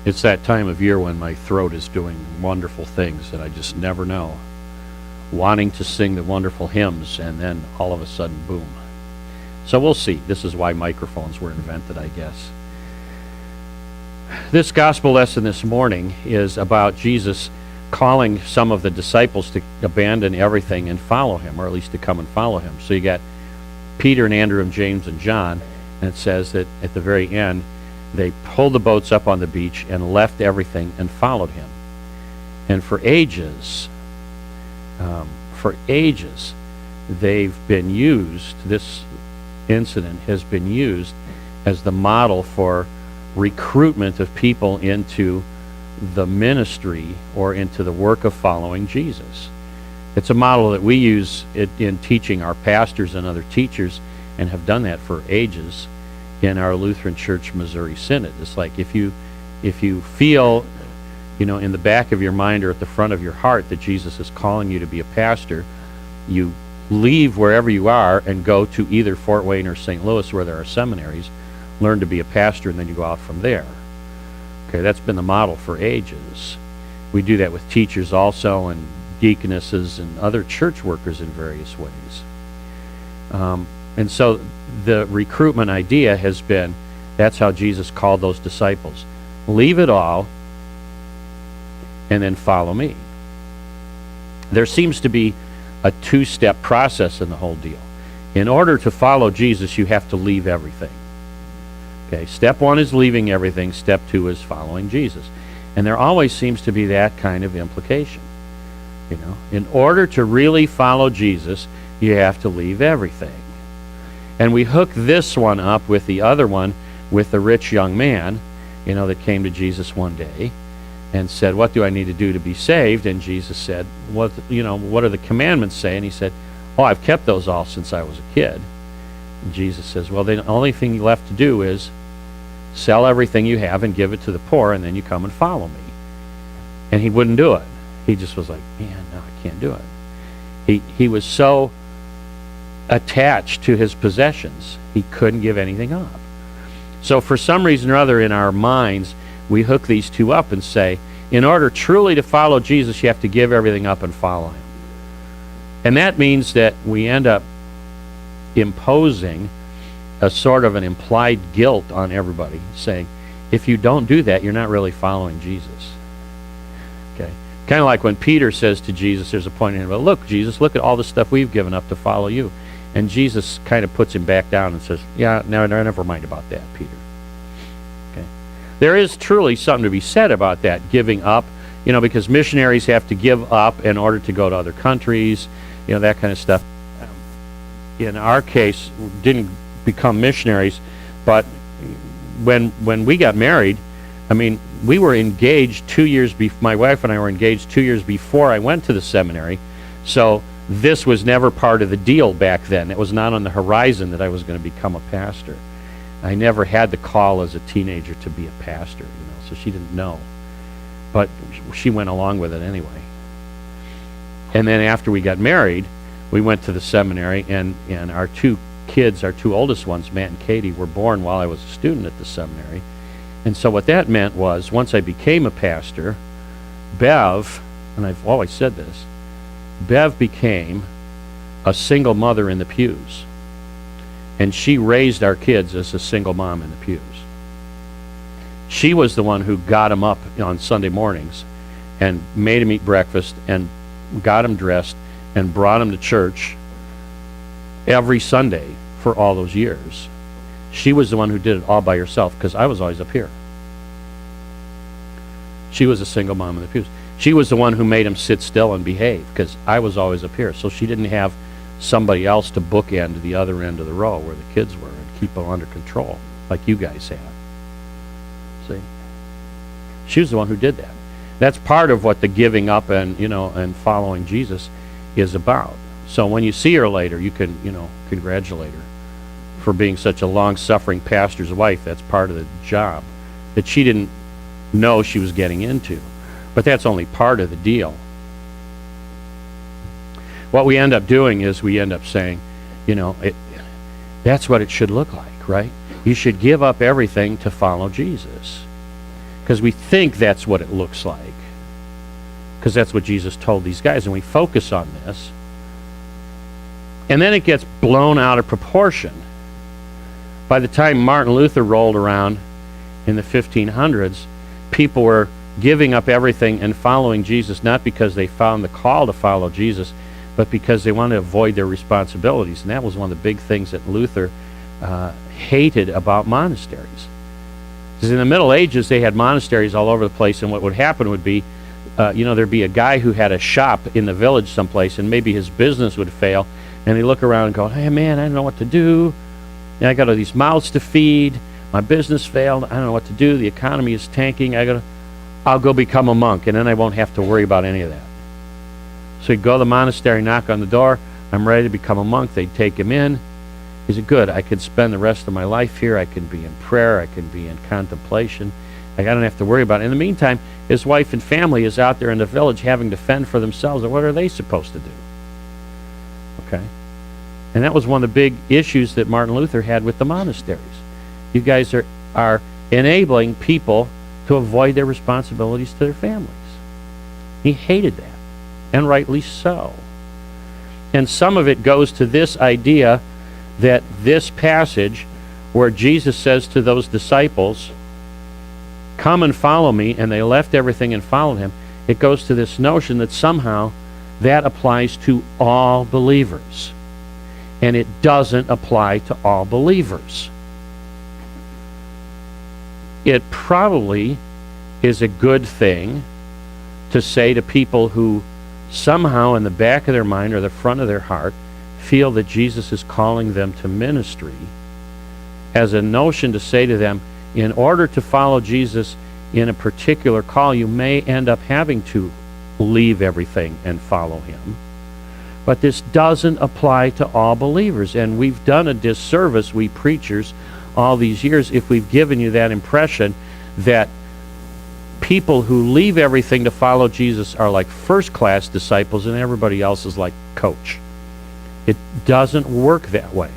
It's that time of year when my throat is doing wonderful things that I just never know. Wanting to sing the wonderful hymns, and then all of a sudden, boom. So we'll see. This is why microphones were invented, I guess. This gospel lesson this morning is about Jesus calling some of the disciples to abandon everything and follow him, or at least to come and follow him. So you got Peter and Andrew and James and John, and it says that at the very end, they pulled the boats up on the beach and left everything and followed him. And for ages, they've been used, this incident has been used as the model for recruitment of people into the ministry or into the work of following Jesus. It's a model that we use in teaching our pastors and other teachers, and have done that for ages in our Lutheran Church Missouri Synod. It's like if you feel, in the back of your mind or at the front of your heart that Jesus is calling you to be a pastor, you leave wherever you are and go to either Fort Wayne or St. Louis where there are seminaries, learn to be a pastor, and then you go out from there. Okay, that's been the model for ages. We do that with teachers also, and deaconesses and other church workers in various ways. And so the recruitment idea has been, that's how Jesus called those disciples. Leave it all and then follow me. There seems to be a two-step process in the whole deal. In order to follow Jesus, you have to leave everything. Okay, step one is leaving everything. Step two is following Jesus. And there always seems to be that kind of implication. In order to really follow Jesus, you have to leave everything. And we hook this one up with the other one, with the rich young man, that came to Jesus one day and said, "What do I need to do to be saved?" And Jesus said, what do the commandments say? And he said, "Oh, I've kept those all since I was a kid." And Jesus says, "Well, the only thing left to do is sell everything you have and give it to the poor, and then you come and follow me." And he wouldn't do it. He just was like, "Man, no, I can't do it." He was so attached to his possessions, he couldn't give anything up. So for some reason or other in our minds, we hook these two up and say, in order truly to follow Jesus, you have to give everything up and follow him. And that means that we end up imposing a sort of an implied guilt on everybody, saying, if you don't do that, you're not really following Jesus. Okay? Kind of like when Peter says to Jesus, there's a point in him, "Well, look, Jesus, look at all the stuff we've given up to follow you." And Jesus kind of puts him back down and says, "Yeah, no, never mind about that, Peter." Okay. There is truly something to be said about that, giving up, because missionaries have to give up in order to go to other countries, that kind of stuff. In our case, didn't become missionaries, but when we got married, we were engaged 2 years before. My wife and I were engaged 2 years before I went to the seminary, so this was never part of the deal back then. It was not on the horizon that I was going to become a pastor. I never had the call as a teenager to be a pastor, so she didn't know. But she went along with it anyway. And then after we got married, we went to the seminary, and our two kids, our two oldest ones, Matt and Katie, were born while I was a student at the seminary. And so what that meant was, once I became a pastor, Bev, and I've always said this, Bev became a single mother in the pews. And she raised our kids as a single mom in the pews. She was the one who got them up on Sunday mornings and made them eat breakfast and got them dressed and brought them to church every Sunday for all those years. She was the one who did it all by herself, because I was always up here. She was a single mom in the pews. She was the one who made them sit still and behave, because I was always up here. So she didn't have somebody else to bookend the other end of the row where the kids were and keep them under control, like you guys have. See? She was the one who did that. That's part of what the giving up and, and following Jesus is about. So when you see her later, you can, congratulate her for being such a long-suffering pastor's wife. That's part of the job that she didn't know she was getting into. But that's only part of the deal. What we end up doing is we end up saying, that's what it should look like. like, right? You should give up everything to follow Jesus. Because we think that's what it looks like. Because that's what Jesus told these guys, and we focus on this. And then it gets blown out of proportion. By the time Martin Luther rolled around in the 1500s, people were giving up everything and following Jesus, not because they found the call to follow Jesus, but because they wanted to avoid their responsibilities. And that was one of the big things that Luther hated about monasteries. Because in the Middle Ages, they had monasteries all over the place, and what would happen would be, there'd be a guy who had a shop in the village someplace, and maybe his business would fail, and he'd look around and go, hey man, I don't know what to do. I got all these mouths to feed. My business failed. I don't know what to do. The economy is tanking. I'll go become a monk, and then I won't have to worry about any of that. So he'd go to the monastery, knock on the door. I'm ready to become a monk. They'd take him in. He said, good, I could spend the rest of my life here. I can be in prayer. I can be in contemplation. I don't have to worry about it. In the meantime, his wife and family is out there in the village having to fend for themselves. And what are they supposed to do? Okay? And that was one of the big issues that Martin Luther had with the monasteries. You guys are enabling people to avoid their responsibilities to their families. He hated that, and rightly so. And some of it goes to this idea that this passage where Jesus says to those disciples, come and follow me, and they left everything and followed him, it goes to this notion that somehow that applies to all believers. And it doesn't apply to all believers. It probably is a good thing to say to people who somehow in the back of their mind or the front of their heart feel that Jesus is calling them to ministry, as a notion to say to them, in order to follow Jesus in a particular call, you may end up having to leave everything and follow him. But this doesn't apply to all believers, and we've done a disservice, we preachers, all these years, if we've given you that impression that people who leave everything to follow Jesus are like first-class disciples and everybody else is like coach. It doesn't work that way.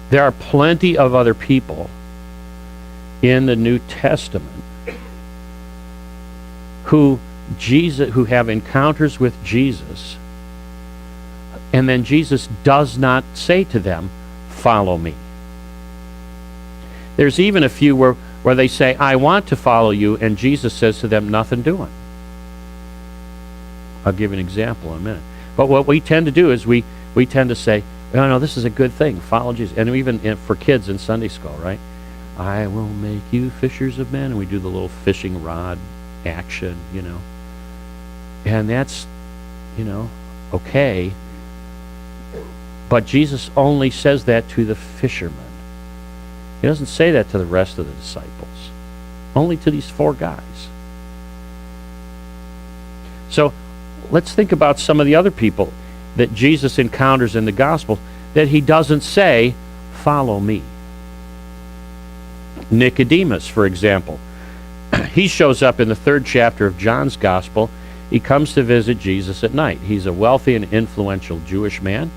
There are plenty of other people in the New Testament who have encounters with Jesus, and then Jesus does not say to them, follow me. There's even a few where they say, I want to follow you, and Jesus says to them, nothing doing. I'll give you an example in a minute. But what we tend to do is we tend to say, oh, no, this is a good thing, follow Jesus. And even for kids in Sunday school, right? I will make you fishers of men, and we do the little fishing rod action, And that's, okay. But Jesus only says that to the fishermen. He doesn't say that to the rest of the disciples. Only to these 4 guys. So let's think about some of the other people that Jesus encounters in the gospel that he doesn't say, follow me. Nicodemus, for example. He shows up in the 3rd chapter of John's gospel. He comes to visit Jesus at night. He's a wealthy and influential Jewish man,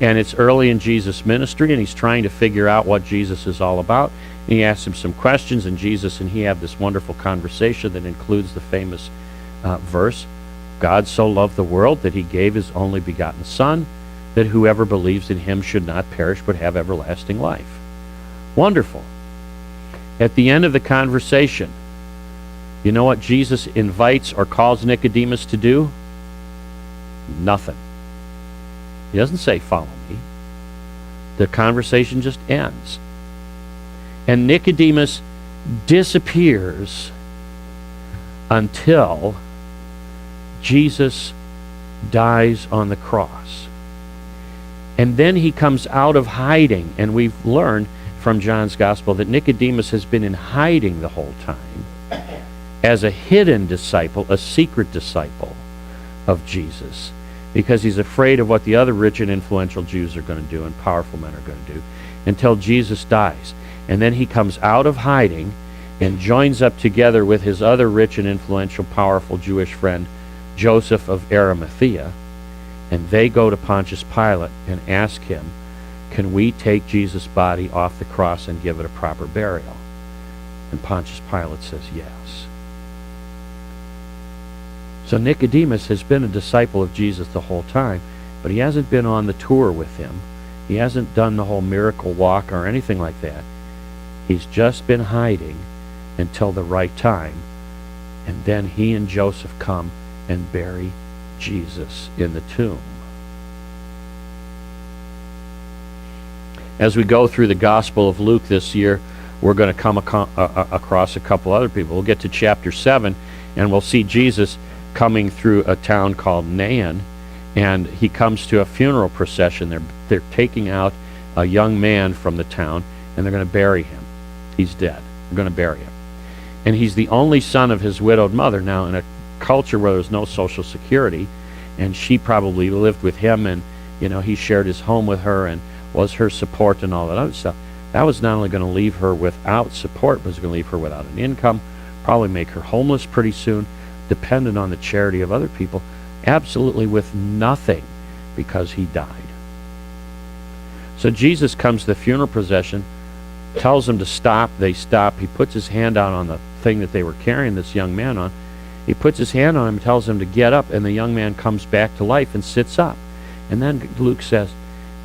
and it's early in Jesus' ministry, and he's trying to figure out what Jesus is all about. And he asks him some questions, and Jesus and he have this wonderful conversation that includes the famous verse, God so loved the world that he gave his only begotten Son, that whoever believes in him should not perish but have everlasting life. Wonderful. At the end of the conversation, you know what Jesus invites or calls Nicodemus to do? Nothing. He doesn't say, follow me. The conversation just ends. And Nicodemus disappears until Jesus dies on the cross. And then he comes out of hiding, and we've learned from John's gospel that Nicodemus has been in hiding the whole time as a hidden disciple, a secret disciple of Jesus, because he's afraid of what the other rich and influential Jews are going to do and powerful men are going to do until Jesus dies. And then he comes out of hiding and joins up together with his other rich and influential, powerful Jewish friend, Joseph of Arimathea, and they go to Pontius Pilate and ask him can we take Jesus' body off the cross and give it a proper burial? And Pontius Pilate says yes. So Nicodemus has been a disciple of Jesus the whole time, but he hasn't been on the tour with him. He hasn't done the whole miracle walk or anything like that. He's just been hiding until the right time. And then he and Joseph come and bury Jesus in the tomb. As we go through the Gospel of Luke this year, we're going to come across a couple other people. We'll get to chapter 7, and we'll see Jesus coming through a town called Nain, and he comes to a funeral procession. They're taking out a young man from the town, and they're going to bury him. He's dead. They're going to bury him. And he's the only son of his widowed mother. Now, in a culture where there's no Social Security, and she probably lived with him, and he shared his home with her and was her support and all that other stuff, that was not only going to leave her without support, but was going to leave her without an income, probably make her homeless pretty soon, dependent on the charity of other people, absolutely with nothing because he died. So Jesus comes to the funeral procession, tells them to stop. They stop. He puts his hand out on the thing that they were carrying this young man on. He puts his hand on him and tells him to get up, and the young man comes back to life and sits up. And then Luke says,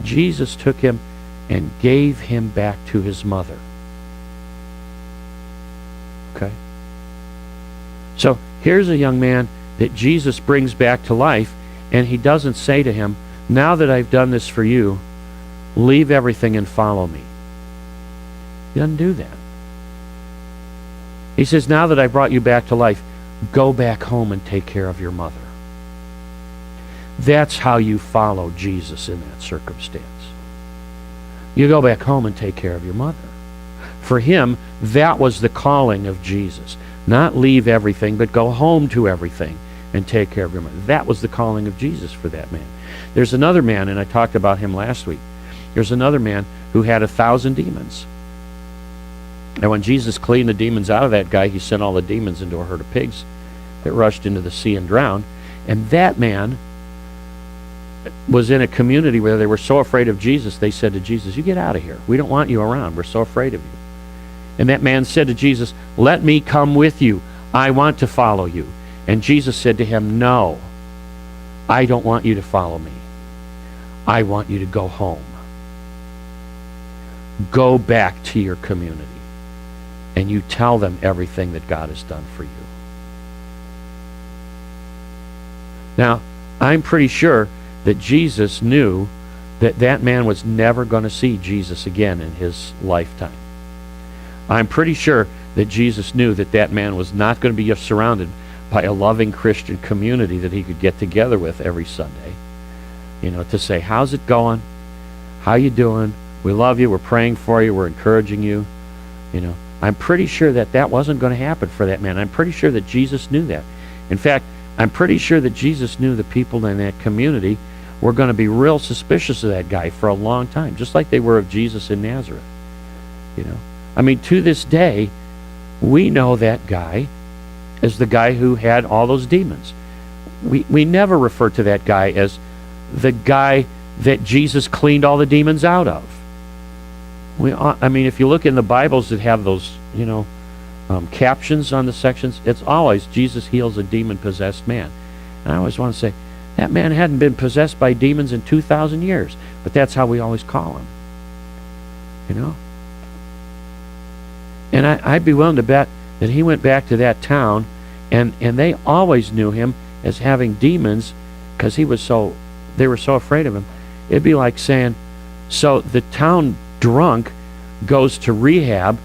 Jesus took him and gave him back to his mother. Okay? So here's a young man that Jesus brings back to life, and he doesn't say to him, now that I've done this for you, leave everything and follow me. He doesn't do that. He says, now that I brought you back to life, go back home and take care of your mother. That's how you follow Jesus in that circumstance. You go back home and take care of your mother. For him, that was the calling of Jesus. Not leave everything, but go home to everything and take care of your mother. That was the calling of Jesus for that man. There's another man, and I talked about him last week. There's another man who had 1,000 demons. And when Jesus cleaned the demons out of that guy, he sent all the demons into a herd of pigs that rushed into the sea and drowned. And that man was in a community where they were so afraid of Jesus, they said to Jesus, you get out of here. We don't want you around. We're so afraid of you. And that man said to Jesus, let me come with you. I want to follow you. And Jesus said to him, no, I don't want you to follow me. I want you to go home. Go back to your community. And you tell them everything that God has done for you. Now, I'm pretty sure that Jesus knew that that man was never going to see Jesus again in his lifetime. I'm pretty sure that Jesus knew that that man was not going to be surrounded by a loving Christian community that he could get together with every Sunday, to say, how's it going? How you doing? We love you. We're praying for you. We're encouraging you. I'm pretty sure that that wasn't going to happen for that man. I'm pretty sure that Jesus knew that. In fact, I'm pretty sure that Jesus knew the people in that community were going to be real suspicious of that guy for a long time, just like they were of Jesus in Nazareth. To this day, we know that guy as the guy who had all those demons. We never refer to that guy as the guy that Jesus cleaned all the demons out of. If you look in the Bibles that have those, captions on the sections, it's always Jesus heals a demon-possessed man. And I always want to say, that man hadn't been possessed by demons in 2,000 years, but that's how we always call him. And I'd be willing to bet that he went back to that town, and they always knew him as having demons because they were so afraid of him. It'd be like saying, so the town drunk goes to rehab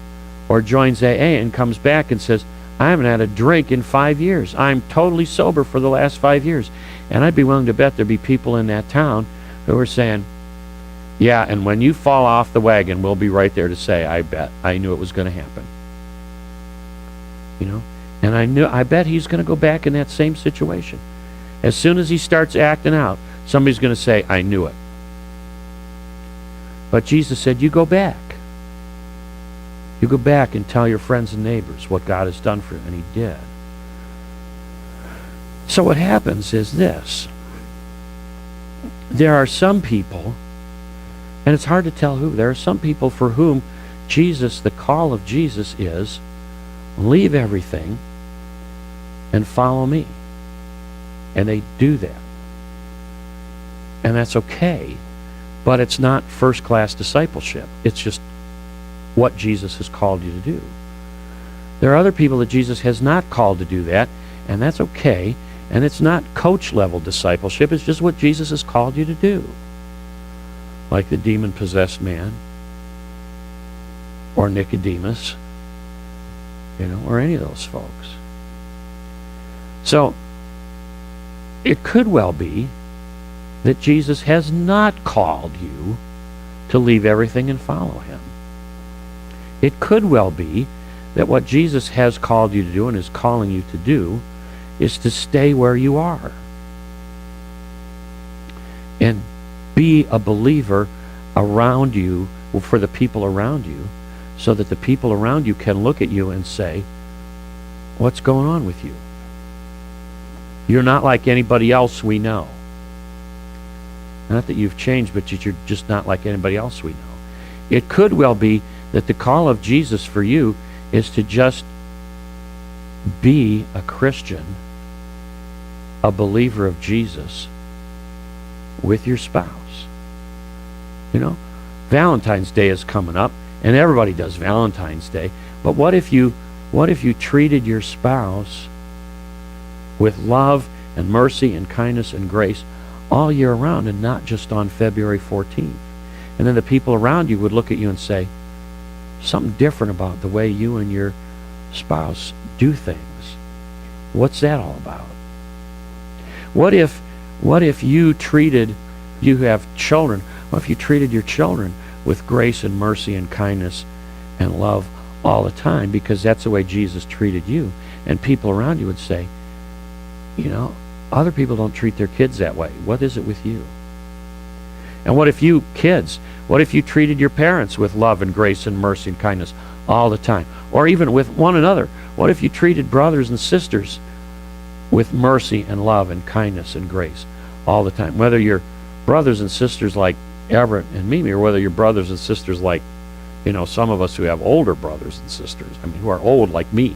or joins AA and comes back and says, I haven't had a drink in 5 years. I'm totally sober for the last 5 years. And I'd be willing to bet there'd be people in that town who are saying, yeah, and when you fall off the wagon, we'll be right there to say, I knew it was going to happen. And I bet he's going to go back in that same situation. As soon as he starts acting out, somebody's going to say, I knew it. But Jesus said, you go back. You go back and tell your friends and neighbors what God has done for you. And he did. So what happens is this. There are some people, And it's hard to tell who. There are some people for whom Jesus, the call of Jesus is, leave everything and follow me. And they do that. And that's okay. But it's not first-class discipleship. It's just what Jesus has called you to do. There are other people that Jesus has not called to do that, and that's okay. And it's not coach-level discipleship. It's just what Jesus has called you to do. Like the demon-possessed man, or Nicodemus, or any of those folks. So, it could well be that Jesus has not called you to leave everything and follow him. It could well be that what Jesus has called you to do and is calling you to do is to stay where you are and be a believer around you, for the people around you, so that the people around you can look at you and say, what's going on with you? You're not like anybody else we know. Not that you've changed, but you're just not like anybody else we know. It could well be that the call of Jesus for you is to just be a Christian, a believer of Jesus, with your spouse. Valentine's Day is coming up, and everybody does Valentine's Day. But what if you treated your spouse with love and mercy and kindness and grace all year round, and not just on February 14th? And then the people around you would look at you and say, something different about the way you and your spouse do things. What's that all about? What if you have children, what if you treated your children with grace and mercy and kindness and love all the time, because that's the way Jesus treated you? And people around you would say, other people don't treat their kids that way. What is it with you? And what if you treated your parents with love and grace and mercy and kindness all the time? Or even with one another. What if you treated brothers and sisters with mercy and love and kindness and grace all the time? Whether you're brothers and sisters like Everett and Mimi, or whether you're brothers and sisters like, some of us who have older brothers and sisters, who are old like me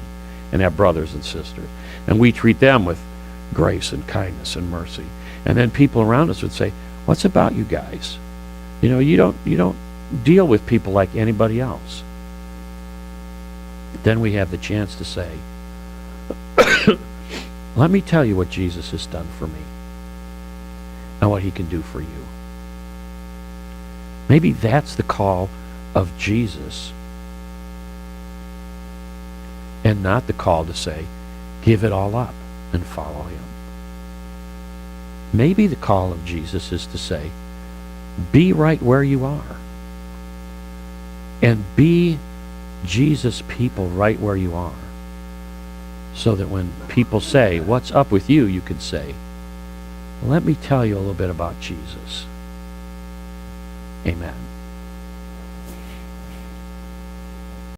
and have brothers and sisters. And we treat them with grace and kindness and mercy. And then people around us would say, what's about you guys? You don't deal with people like anybody else. Then we have the chance to say, let me tell you what Jesus has done for me and what he can do for you. Maybe that's the call of Jesus, and not the call to say, give it all up and follow him. Maybe the call of Jesus is to say, be right where you are, and be Jesus people right where you are, so that when people say, what's up with you, you can say, let me tell you a little bit about Jesus. Amen.